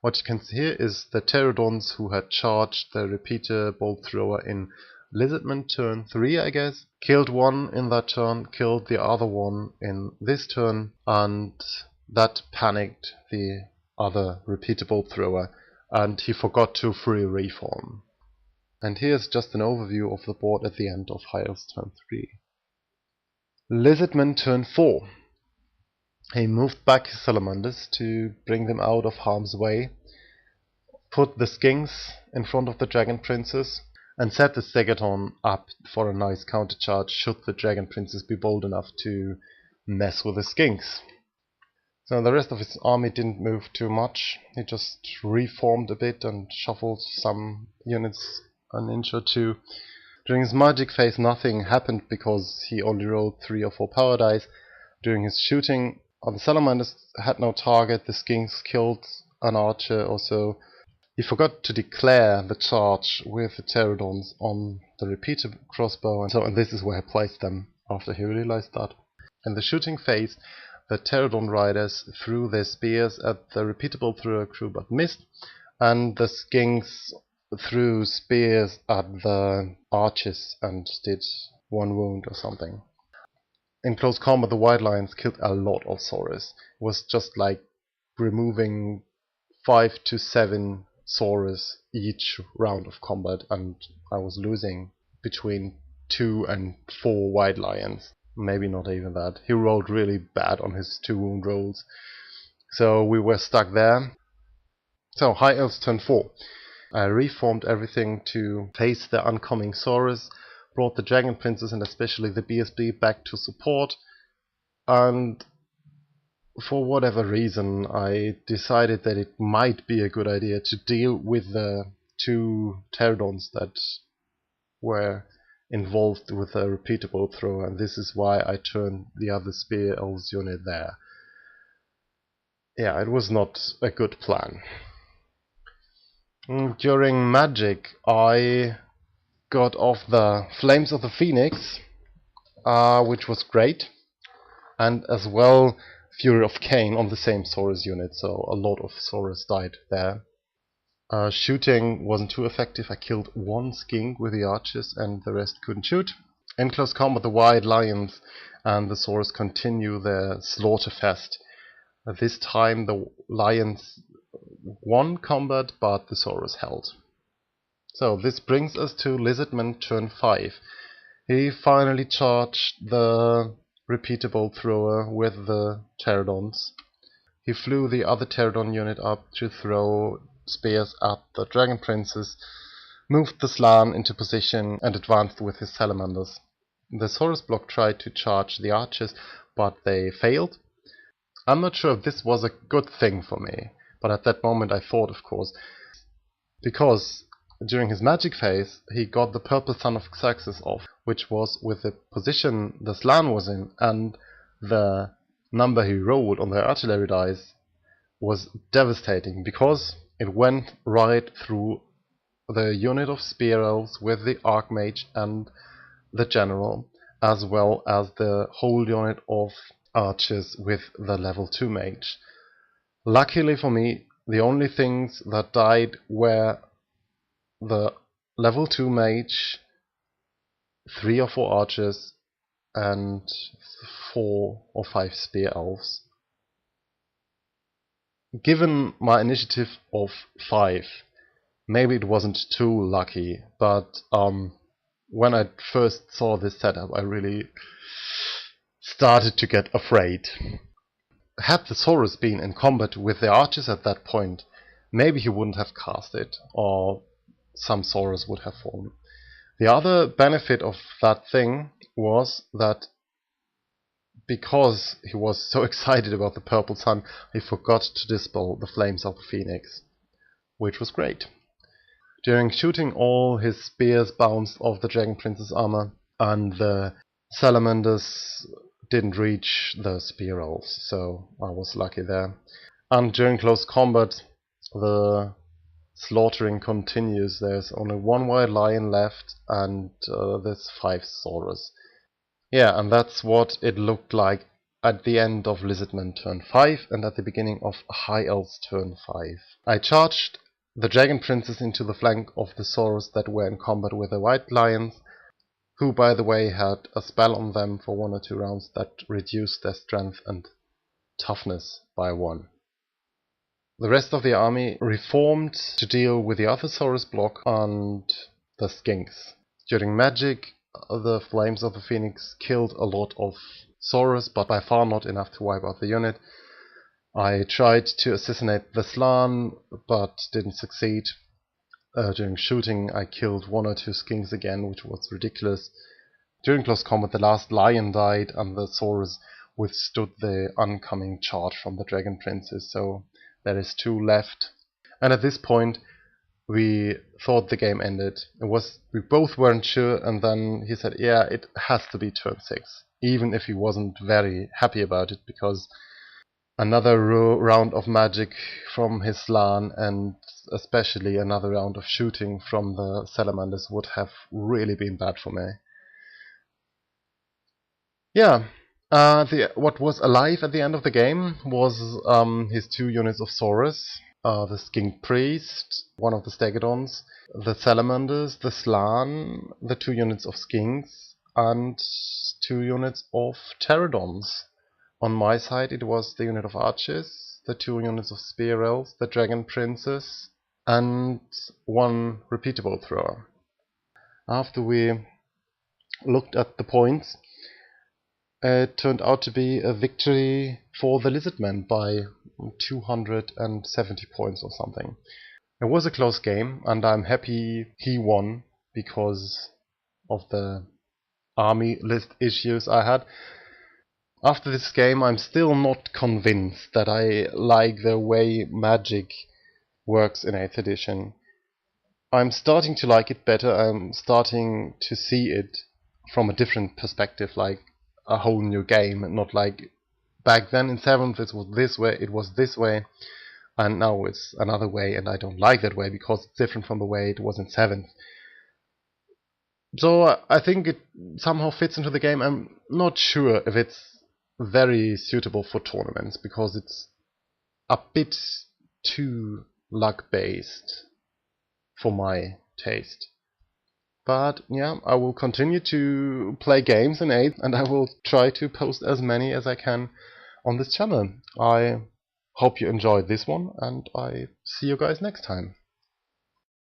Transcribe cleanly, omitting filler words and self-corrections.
What you can see here is the pterodons who had charged the repeater bolt thrower in Lizardmen turn 3, I guess. Killed one in that turn, killed the other one in this turn, and that panicked the other repeater bolt thrower, and he forgot to free reform. And here's just an overview of the board at the end of High Elves turn 3. Lizardmen turn 4. He moved back his salamanders to bring them out of harm's way, put the skinks in front of the dragon princes, and set the Stegadon up for a nice countercharge should the dragon princes be bold enough to mess with the skinks. So the rest of his army didn't move too much. He just reformed a bit and shuffled some units an inch or two. During his magic phase nothing happened because he only rolled 3 or 4 power dice. During his shooting, the salamanders had no target, the skinks killed an archer or so. He forgot to declare the charge with the pterodons on the repeater crossbow, and this is where he placed them after he realized that. In the shooting phase, the pterodon riders threw their spears at the repeatable thrower crew but missed, and the skinks threw spears at the archers and did 1 wound or something. In close combat, the White Lions killed a lot of Saurus. It was just like removing 5 to 7 Saurus each round of combat, and I was losing between 2 and 4 White Lions. Maybe not even that. He rolled really bad on his 2 wound rolls. So we were stuck there. So High Elves turn 4. I reformed everything to face the oncoming Saurus, brought the Dragon Princes and especially the BSB back to support, and for whatever reason I decided that it might be a good idea to deal with the 2 pterodons that were involved with a repeatable throw, and this is why I turned the other Spear Elves unit there. Yeah, it was not a good plan. During Magic, I got off the Flames of the Phoenix, which was great, and as well Fury of Cain on the same Saurus unit, so a lot of Saurus died there. Shooting wasn't too effective. I killed 1 skink with the archers and the rest couldn't shoot. In close combat, the White Lions and the Saurus continue their slaughter fest. This time the Lions won combat, but the Saurus held. So this brings us to Lizardmen turn 5. He finally charged the repeatable thrower with the pterodons. He flew the other pterodon unit up to throw spears at the dragon princes, moved the Slan into position and advanced with his salamanders. The Saurus block tried to charge the archers, but they failed. I'm not sure if this was a good thing for me, but at that moment I thought, of course, because during his magic phase he got the purple Son of Xerxes off, which was with the position the Slan was in, and the number he rolled on the artillery dice was devastating, because it went right through the unit of Spear Elves with the Archmage and the General, as well as the whole unit of archers with the level 2 mage. Luckily for me, the only things that died were the level 2 mage, 3 or 4 archers, and 4 or 5 Spear Elves. Given my initiative of 5, maybe it wasn't too lucky, but when I first saw this setup I really started to get afraid. Had the Saurus been in combat with the archers at that point, maybe he wouldn't have cast it, or some Saurus would have fallen. The other benefit of that thing was that because he was so excited about the purple sun, he forgot to dispel the Flames of the Phoenix, which was great. During shooting, all his spears bounced off the Dragon Prince's armor, and the salamanders didn't reach the Spear Elves, so I was lucky there. And during close combat, the slaughtering continues. There's only 1 White Lion left, and there's 5 Saurus. Yeah, and that's what it looked like at the end of Lizardmen turn 5 and at the beginning of High Elves turn 5. I charged the Dragon Princes into the flank of the Saurus that were in combat with the White Lions, who by the way had a spell on them for 1 or 2 rounds that reduced their strength and toughness by 1. The rest of the army reformed to deal with the other Saurus block and the Skinks. During magic, the Flames of the Phoenix killed a lot of Saurus, but by far not enough to wipe out the unit. I tried to assassinate the Slan, but didn't succeed. During shooting, I killed 1 or 2 Skinks again, which was ridiculous. During close combat, the last lion died, and the Saurus withstood the oncoming charge from the Dragon Princes, so there is 2 left. And at this point, we thought the game ended. We both weren't sure, and then he said, yeah, it has to be turn 6. Even if he wasn't very happy about it, because another round of magic from his Slan and especially another round of shooting from the Salamanders would have really been bad for me. Yeah, what was alive at the end of the game was his 2 units of Saurus, the Skink Priest, 1 of the Stegadons, the Salamanders, the Slan, the 2 units of Skinks, and 2 units of Pterodons. On my side it was the unit of Archers, the 2 units of Spear Elves, the Dragon Princes, and 1 repeatable thrower. After we looked at the points, it turned out to be a victory for the Lizardmen by 270 points or something. It was a close game, and I'm happy he won because of the army list issues I had. After this game, I'm still not convinced that I like the way magic works in 8th edition. I'm starting to like it better. I'm starting to see it from a different perspective, like a whole new game, not like back then in 7th it was this way, and now it's another way, and I don't like that way because it's different from the way it was in 7th. So I think it somehow fits into the game. I'm not sure if it's very suitable for tournaments because it's a bit too luck based for my taste. But yeah, I will continue to play games in 8th, and I will try to post as many as I can on this channel. I hope you enjoyed this one, and I see you guys next time.